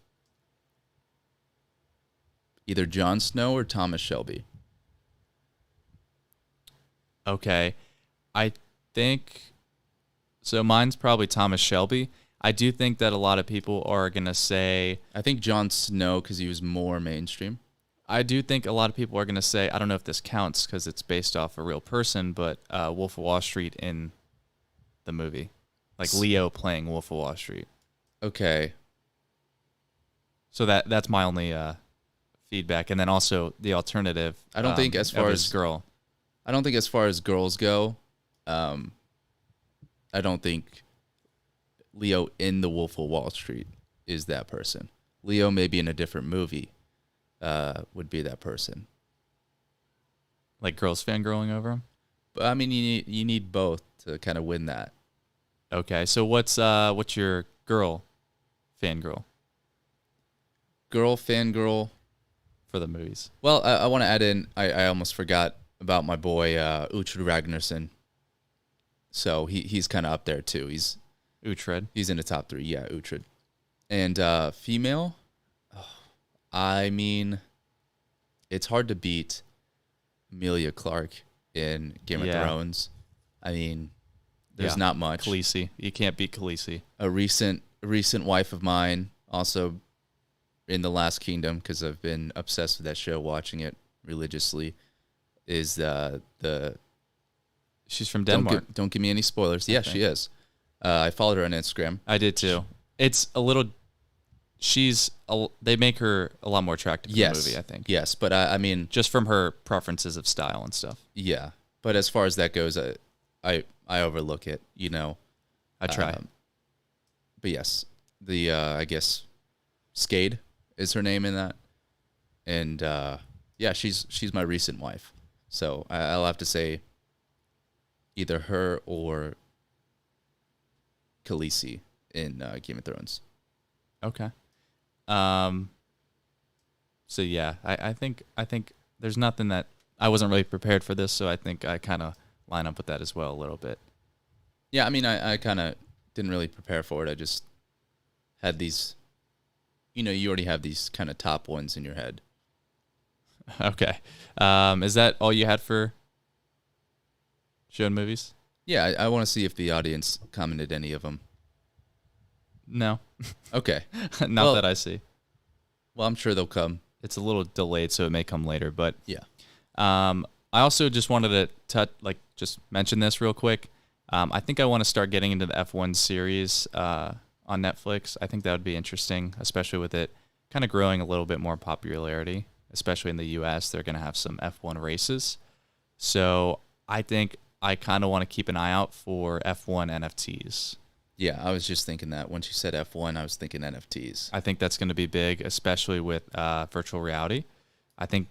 either Jon Snow or Thomas Shelby. Okay. I think, so mine's probably Thomas Shelby. I do think that a lot of people are going to say... I think Jon Snow because he was more mainstream. I do think a lot of people are going to say, I don't know if this counts because it's based off a real person, but Wolf of Wall Street in the movie. Like Leo playing Wolf of Wall Street. Okay. So that's my only feedback. And then also the alternative. I don't think as far as girl. I don't think as far as girls go, I don't think Leo in the Wolf of Wall Street is that person. Leo maybe in a different movie would be that person. Like girls fangirling over him? But I mean, you need both to kind of win that. Okay, so what's your girl fangirl? Girl fangirl for the movies. Well, I want to add in, I almost forgot about my boy Uhtred Ragnarsson. So he's kind of up there too. He's Uhtred. He's in the top 3. Yeah, Uhtred. And female, I mean, it's hard to beat Emilia Clarke in Game of Thrones. I mean, there's not much. Khaleesi. You can't beat Khaleesi. A recent wife of mine, also in The Last Kingdom, because I've been obsessed with that show, watching it religiously, is the She's from Denmark. Don't give me any spoilers. Yeah, she is. I followed her on Instagram. I did too. It's a little. They make her a lot more attractive in the movie, I think. Yes, but I mean, just from her preferences of style and stuff. Yeah, but as far as that goes, I overlook it. You know, I try. But yes, the I guess Skade is her name in that, and yeah, she's my recent wife. So I'll have to say either her or Khaleesi in Game of Thrones. Okay. So yeah, I think there's nothing that I wasn't really prepared for this, so I think I kind of line up with that as well a little bit. Yeah, I mean, I kind of didn't really prepare for it. I just had these, you know, you already have these kind of top ones in your head. Okay. Is that all you had for show and movies? Yeah, I want to see if the audience commented any of them. No. Okay. Not that I see. Well, I'm sure they'll come. It's a little delayed, so it may come later. But yeah. I also just wanted to just mention this real quick. I think I want to start getting into the F1 series on Netflix. I think that would be interesting, especially with it kind of growing a little bit more popularity, especially in the U.S. They're going to have some F1 races. So I think I kind of want to keep an eye out for F1 NFTs. Yeah, I was just thinking that. Once you said F1, I was thinking NFTs. I think that's going to be big, especially with virtual reality. I think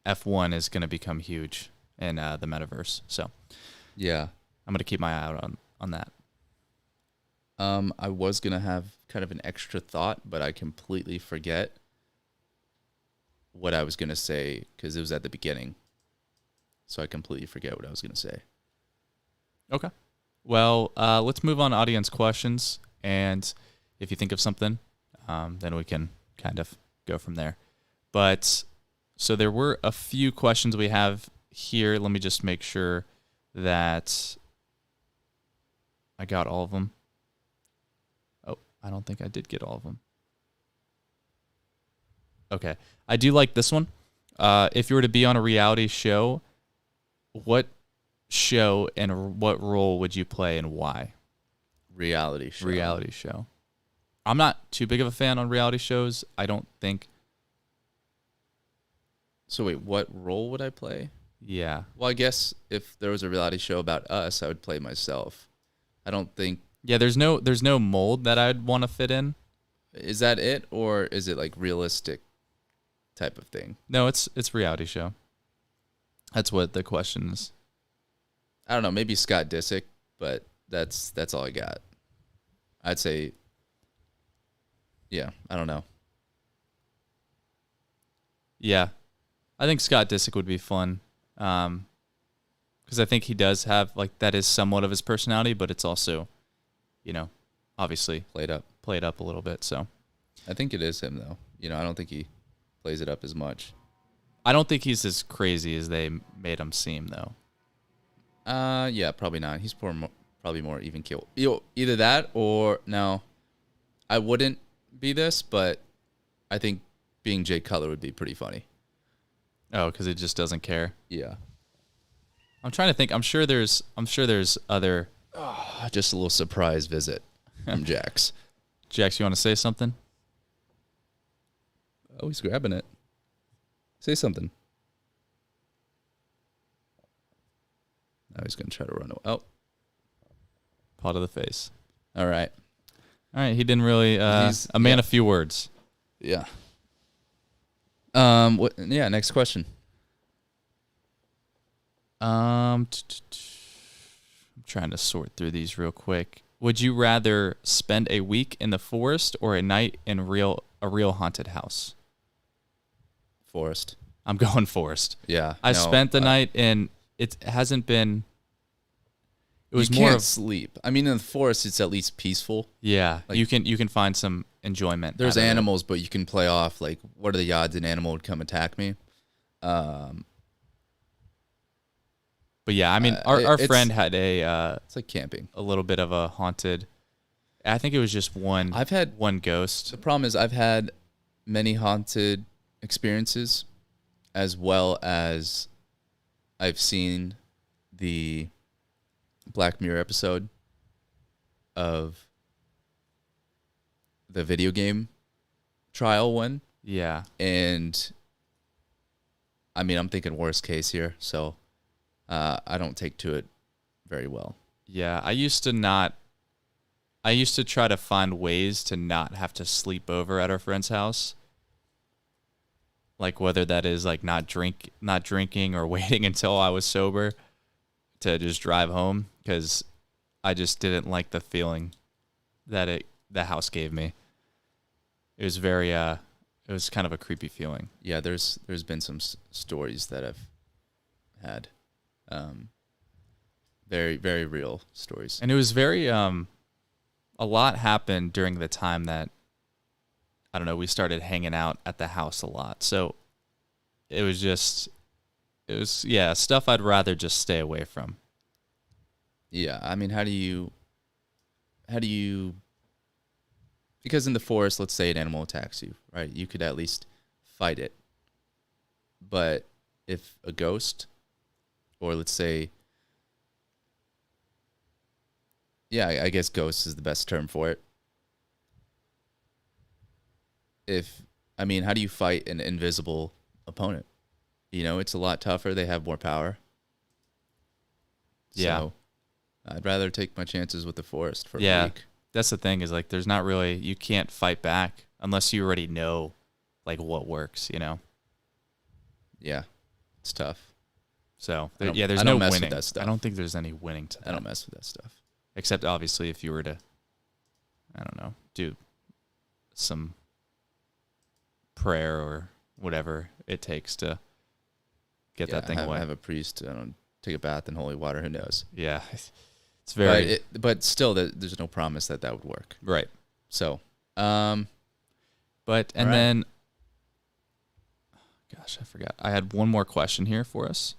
F1 is going to become huge in the Metaverse. So yeah, I'm going to keep my eye out on that. I was going to have kind of an extra thought, but I completely forget what I was going to say because it was at the beginning. So I completely forget what I was going to say. Okay. Well, let's move on to audience questions. And if you think of something, then we can kind of go from there. But so there were a few questions we have here. Let me just make sure that I got all of them. Oh, I don't think I did get all of them. Okay. I do like this one. If you were to be on a reality show, what show and what role would you play and why? Reality show. Reality show. I'm not too big of a fan on reality shows. I don't think. So wait, what role would I play? Yeah. Well, I guess if there was a reality show about us, I would play myself. I don't think. Yeah, there's no mold that I'd want to fit in. Is that it, or is it like realistic type of thing? No, it's reality show. That's what the question is. I don't know, maybe Scott Disick, but that's all I got. I'd say, yeah, I don't know. Yeah, I think Scott Disick would be fun, because I think he does have that is somewhat of his personality, but it's also, obviously played up a little bit. So I think it is him though. I don't think he plays it up as much. I don't think he's as crazy as they made him seem though. Yeah, probably not. He's probably more even keel. Either that or no. I wouldn't be this, but I think being Jay Cutler would be pretty funny. Oh, because he just doesn't care. Yeah. I'm trying to think. I'm sure there's other. Just a little surprise visit from Jax. Jax, you want to say something? Oh, he's grabbing it. Say something. Now he's going to try to run away. Oh. Paw to the face. All right. He didn't really... he's a man of few words. Yeah. Next question. I'm trying to sort through these real quick. Would you rather spend a week in the forest or a night in a real haunted house? Forest. I'm going forest. Yeah. I spent the night in... It hasn't been... It was you more can't of sleep. I mean, in the forest, it's at least peaceful. Yeah, you can find some enjoyment. There's animals, but you can play off what are the odds an animal would come attack me? But yeah, I mean, our it's friend had it's like camping. a little bit of a haunted. I think it was just one. I've had one ghost. The problem is I've had many haunted experiences, as well as I've seen the Black Mirror episode of the video game trial one. Yeah. And I mean, I'm thinking worst case here, so I don't take to it very well. Yeah, I used to try to find ways to not have to sleep over at our friend's house. Like whether that is like not drinking or waiting until I was sober to just drive home, because I just didn't like the feeling that the house gave me. It was very it was kind of a creepy feeling. Yeah, there's been some stories that I've had, very very real stories, And it was very a lot happened during the time that, I don't know, we started hanging out at the house a lot. So it was stuff I'd rather just stay away from. Yeah, I mean, how do you? Because in the forest, let's say an animal attacks you, right? You could at least fight it. But if a ghost, or let's say, yeah, I guess ghost is the best term for it. How do you fight an invisible opponent? You know, it's a lot tougher. They have more power. Yeah. So I'd rather take my chances with the forest for Yeah. a week. That's the thing, is like there's not really, you can't fight back unless you already know like what works, you know? Yeah, it's tough. So I there's don't no mess with winning. that stuff. I don't think there's any winning to that. I don't mess with that stuff. Except obviously if you were to, I don't know, do some prayer or whatever it takes to get that thing away. Have a priest. I don't take a bath in holy water. Who knows? Yeah, it's very But still, there's no promise that would work. right. So, But right. then, gosh, I forgot. I had one more question here for us.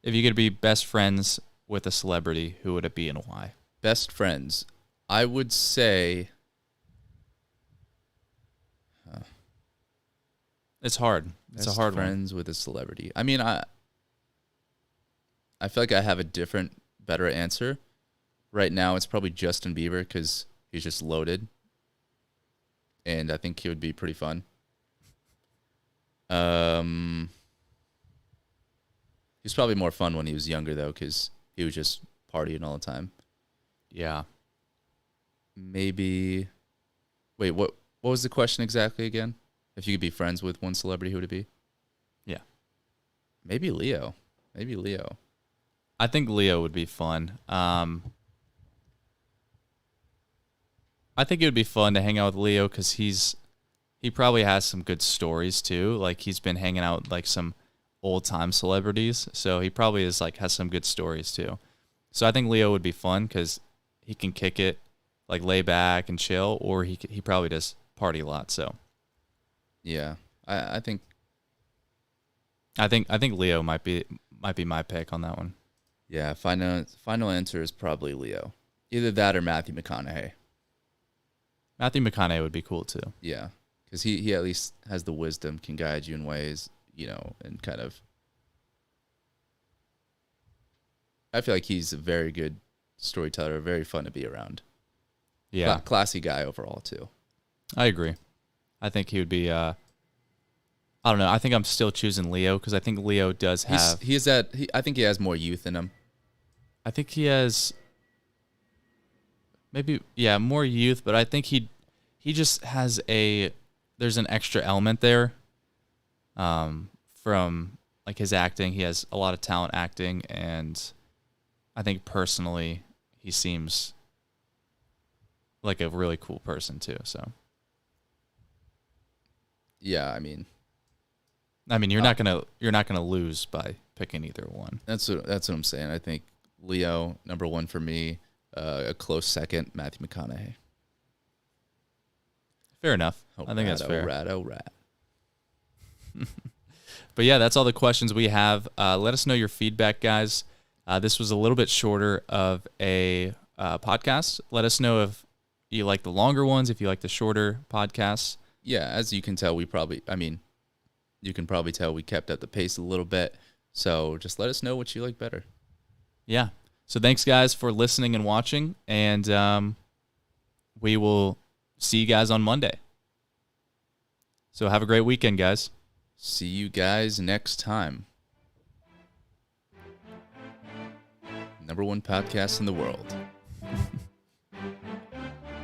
If you could be best friends with a celebrity, who would it be and why? best friends, I would say. It's hard. It's a hard one. Friends with a celebrity. I mean, I feel like I have a better answer. Right now, it's probably Justin Bieber because he's just loaded, and I think he would be pretty fun. He's probably more fun when he was younger though, because he was just partying all the time. Yeah. Maybe. Wait, what was the question exactly again? If you could be friends with one celebrity, who would it be? Yeah. Maybe Leo. I think Leo would be fun. I think it would be fun to hang out with Leo because he probably has some good stories too. Like he's been hanging out with like some old time celebrities, so he probably has some good stories too. So I think Leo would be fun because he can kick it, like lay back and chill, or he probably does party a lot. So Yeah, I think Leo might be my pick on that one. Yeah, final answer is probably Leo. Either that or Matthew McConaughey. Matthew McConaughey would be cool too. Yeah, because he at least has the wisdom, can guide you in ways, and kind of. I feel like he's a very good storyteller, very fun to be around. Yeah, classy guy overall too. I agree. I think he would be. I don't know. I think I'm still choosing Leo because I think Leo does have. I think he has more youth in him. I think he has. Maybe more youth, but I think he just has there's an extra element there. From like his acting, he has a lot of talent acting, and I think personally he seems like a really cool person too. So. Yeah, I mean, you're not gonna lose by picking either one. That's what I'm saying. I think Leo number one for me, a close second, Matthew McConaughey. Fair enough. I think that's fair. Rat. But yeah, that's all the questions we have. Let us know your feedback, guys. This was a little bit shorter of a podcast. Let us know if you like the longer ones, if you like the shorter podcasts. Yeah, as you can tell, you can probably tell we kept up the pace a little bit. So just let us know what you like better. Yeah. So thanks, guys, for listening and watching. And we will see you guys on Monday. So have a great weekend, guys. See you guys next time. #1 podcast in the world.